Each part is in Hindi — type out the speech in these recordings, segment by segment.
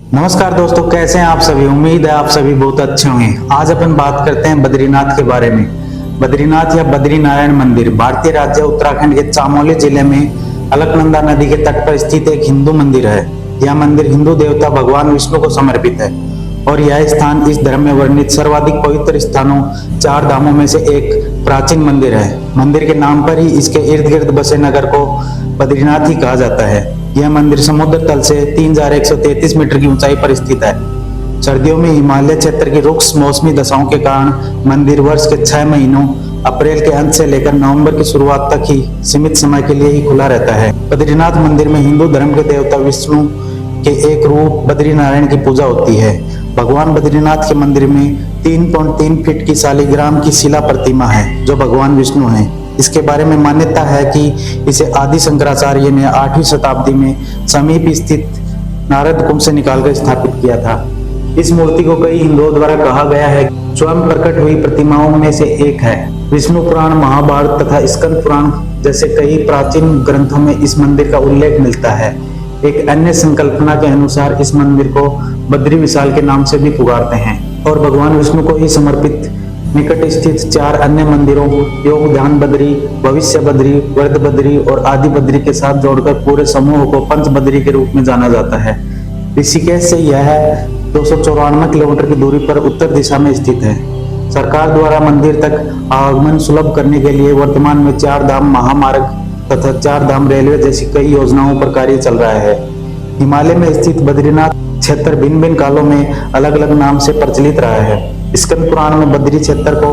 नमस्कार दोस्तों, कैसे हैं आप सभी। उम्मीद है आप सभी बहुत अच्छे होंगे। आज अपन बात करते हैं बद्रीनाथ के बारे में। बद्रीनाथ या बद्रीनारायण मंदिर भारतीय राज्य उत्तराखंड के चामोली जिले में अलकनंदा नदी के तट पर स्थित एक हिंदू मंदिर है। यह मंदिर हिंदू देवता भगवान विष्णु को समर्पित है और यह स्थान इस धर्म में वर्णित सर्वाधिक पवित्र स्थानों 4 धामों में से एक प्राचीन मंदिर है। मंदिर के नाम पर ही इसके इर्द गिर्द बसे नगर को बद्रीनाथ ही कहा जाता है। यह मंदिर समुद्र तल से 3133 मीटर की ऊंचाई पर स्थित है। सर्दियों में हिमालय क्षेत्र की रुक्ष मौसमी दशाओं के कारण मंदिर वर्ष के 6 महीनों अप्रैल के अंत से लेकर नवंबर की शुरुआत तक ही सीमित समय के लिए ही खुला रहता है। बद्रीनाथ मंदिर में हिंदू धर्म के देवता विष्णु के एक रूप बद्रीनारायण की पूजा होती है। भगवान बद्रीनाथ के मंदिर में 3.3 फीट की शालिग्राम की शिला प्रतिमा है जो भगवान विष्णु है। इसके बारे में मान्यता है कि इसे आदि शंकराचार्य ने 8वीं शताब्दी में समीप स्थित नारद कुंभ से निकालकर स्थापित किया था। इस मूर्ति को कई हिंदुओं द्वारा कहा गया है स्वयं प्रकट हुई प्रतिमाओं में से एक है। विष्णु पुराण, महाभारत तथा स्कंद पुराण जैसे कई प्राचीन ग्रंथों में इस मंदिर का उल्लेख मिलता है। एक अन्य संकल्पना के अनुसार इस मंदिर को बद्री विशाल के नाम से भी पुकारते हैं और भगवान विष्णु को ही समर्पित निकट स्थित 4 अन्य मंदिरों योग ध्यान बद्री, भविष्य बद्री, वर्ध बद्री और आदि बद्री के साथ जोड़कर पूरे समूह को पंच बद्री के रूप में जाना जाता है। ऋषिकेश से यह 294 किलोमीटर की दूरी पर उत्तर दिशा में स्थित है। सरकार द्वारा मंदिर तक आगमन सुलभ करने के लिए वर्तमान में 4 धाम महामार्ग तथा 4 धाम रेलवे जैसी कई योजनाओं पर कार्य चल रहा है। हिमालय में स्थित बद्रीनाथ क्षेत्र भिन्न भिन्न कालों में अलग अलग नाम से प्रचलित रहा है। स्कंद पुराण में बद्री क्षेत्र को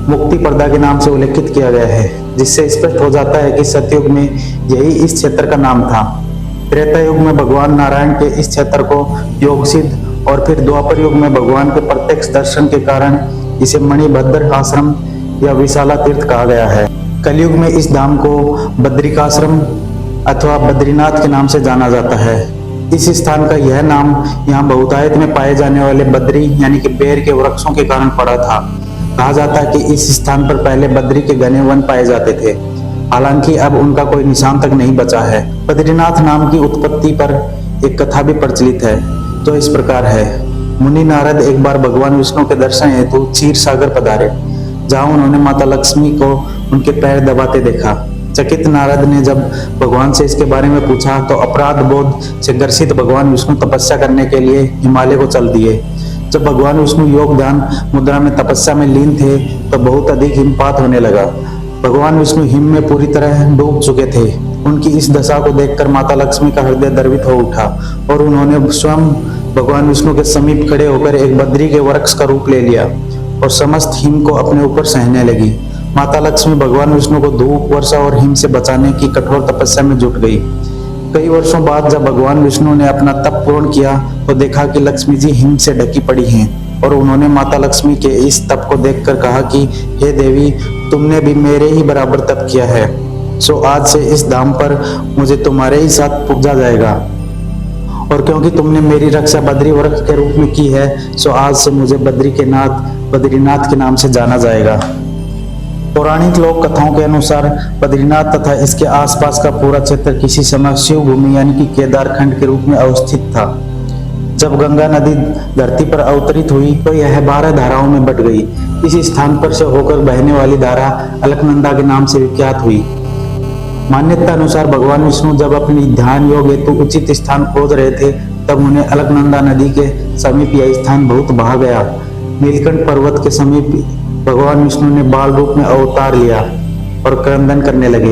मुक्ति पर्दा के नाम से उल्लेखित किया गया है, जिससे स्पष्ट हो जाता है कि सतयुग में यही इस क्षेत्र का नाम था। त्रेता युग में भगवान नारायण के इस क्षेत्र को योग सिद्ध और फिर द्वापर युग में भगवान के प्रत्यक्ष दर्शन के कारण इसे मणिभद्र आश्रम या विशाला तीर्थ कहा गया है। कलयुग में इस धाम को बद्रिकाश्रम अथवा बद्रीनाथ के नाम से जाना जाता है। इस स्थान का यह नाम यहाँ बहुतायत में पाए जाने वाले बद्री यानी कि बेर के वृक्षों के कारण पड़ा था। कहा जाता है कि इस स्थान पर पहले बद्री के घने वन पाए जाते थे, हालांकि अब उनका कोई निशान तक नहीं बचा है। बद्रीनाथ नाम की उत्पत्ति पर एक कथा भी प्रचलित है जो इस प्रकार है। मुनि नारद एक बार भगवान विष्णु के दर्शन हेतु क्षीर सागर पधारे, जहाँ उन्होंने माता लक्ष्मी को उनके पैर दबाते देखा। चकित नारद ने जब भगवान से इसके बारे में पूछा तो अपराध बोध से ग्रसित भगवान विष्णु तपस्या करने के लिए हिमालय को चल दिए। जब भगवान विष्णु योग ध्यान मुद्रा में तपस्या में लीन थे तो बहुत अधिक हिमपात होने लगा। भगवान विष्णु हिम में पूरी तरह डूब चुके थे। उनकी इस दशा को देखकर माता लक्ष्मी का हृदय द्रवित हो उठा और उन्होंने स्वयं भगवान विष्णु के समीप खड़े होकर एक बद्री के वृक्ष का रूप ले लिया और समस्त हिम को अपने ऊपर सहने लगी। माता लक्ष्मी भगवान विष्णु को धूप, वर्षा और हिम से बचाने की कठोर तपस्या में जुट गई। कई वर्षों बाद जब भगवान विष्णु ने अपना तप पूर्ण किया तो देखा कि लक्ष्मी जी हिम से ढकी पड़ी हैं और उन्होंने माता लक्ष्मी के इस तप को देखकर कहा कि हे देवी, तुमने भी मेरे ही बराबर तप किया है, सो आज से इस धाम पर मुझे तुम्हारे ही साथ पूजा जाएगा और क्योंकि तुमने मेरी रक्षा बद्री वृक्ष के रूप में की है, सो आज से मुझे बद्री के नाथ बद्रीनाथ के नाम से जाना जाएगा। पौराणिक लोक कथाओं के अनुसार बद्रीनाथ तथा इसके आसपास का पूरा क्षेत्र किसी समय शिव भूमि यानी कि केदार खंड के रूप में अवस्थित था। जब गंगा नदी धरती पर अवतरित हुई तो यह 12 धाराओं में बट गई। इस स्थान पर से होकर बहने वाली धारा अलकनंदा के नाम से विख्यात हुई। मान्यता अनुसार भगवान विष्णु जब अपनी ध्यान योग हेतु उचित स्थान खोज रहे थे तब उन्हें अलकनंदा नदी के समीप यह स्थान बहुत भाहा गया। नीलकंठ पर्वत के समीप भगवान विष्णु ने बाल रूप में अवतार लिया और क्रंदन करने लगे।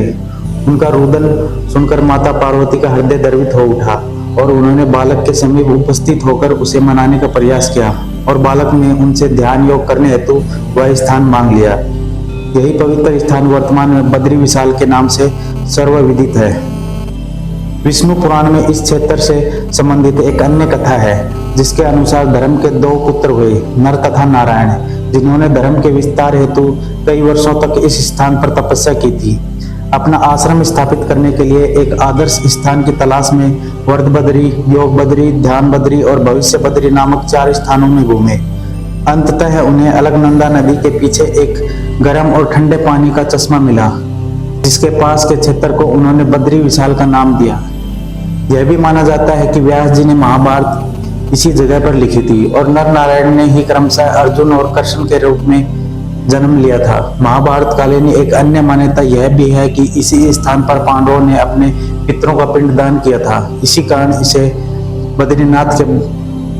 उनका रुदन सुनकर माता पार्वती का हृदय द्रवित हो उठा और उन्होंने बालक के समीप उपस्थित होकर उसे मनाने का प्रयास किया और बालक ने उनसे ध्यान योग करने हेतु वह स्थान मांग लिया। यही पवित्र स्थान वर्तमान में बद्री विशाल के नाम से सर्वविदित है। विष्णु पुराण में इस क्षेत्र से संबंधित एक अन्य कथा है जिसके अनुसार धर्म के 2 पुत्र हुए, नर तथा नारायण, जिन्होंने धर्म के विस्तार हेतु कई वर्षों तक इस स्थान पर तपस्या की थी। अपना आश्रम स्थापित करने के लिए एक आदर्श स्थान की तलाश में वर्ध बद्री, योग बद्री, ध्यान बद्री और भविष्य बद्री नामक 4 स्थानों में घूमे। अंततः उन्हें अलकनंदा नदी के पीछे एक गर्म और ठंडे पानी का चश्मा मिला, जिसके पास के क्षेत्र को उन्होंने बद्री विशाल का नाम दिया। यह भी माना जाता है कि व्यास जी ने महाभारत इसी जगह पर लिखी थी और नर नारायण ने ही क्रमशः अर्जुन और कृष्ण के रूप में जन्म लिया था। महाभारत कालीन एक अन्य मान्यता यह भी है कि इसी स्थान पर पांडवों ने अपने पितरों का पिंडदान किया था। इसी कारण इसे बद्रीनाथ के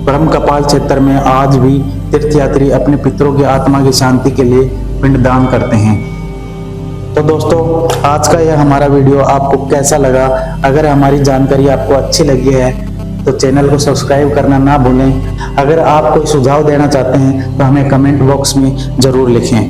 ब्रह्म कपाल क्षेत्र में आज भी तीर्थयात्री अपने पितरों की आत्मा की शांति के लिए पिंडदान करते हैं। तो दोस्तों, आज का यह हमारा वीडियो आपको कैसा लगा? अगर हमारी जानकारी आपको अच्छी लगी है तो चैनल को सब्सक्राइब करना ना भूलें। अगर आप कोई सुझाव देना चाहते हैं तो हमें कमेंट बॉक्स में जरूर लिखें।